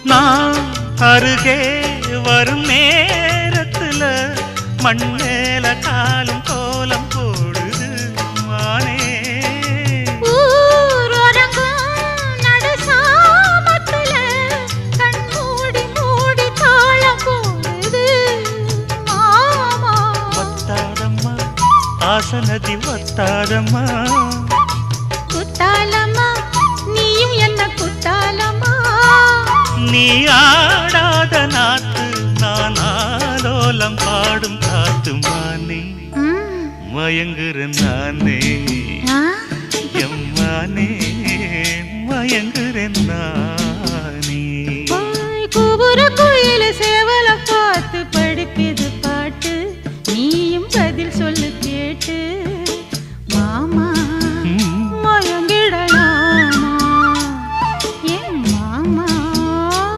நான் அருகே வரும் நேரத்துல மண்ணேல காலும் கோலம் போடுது மானே ஆசனதி வத்தாதம்மா குத்தாலம்மா நீயும் என்ன குத்தாலம்மா நீ ஆடாத நாத்து நான் ஆலோலம் பாடும் காத்து மானே மயங்குறேன் நானே எம்மானே மயங்குறேன் நான்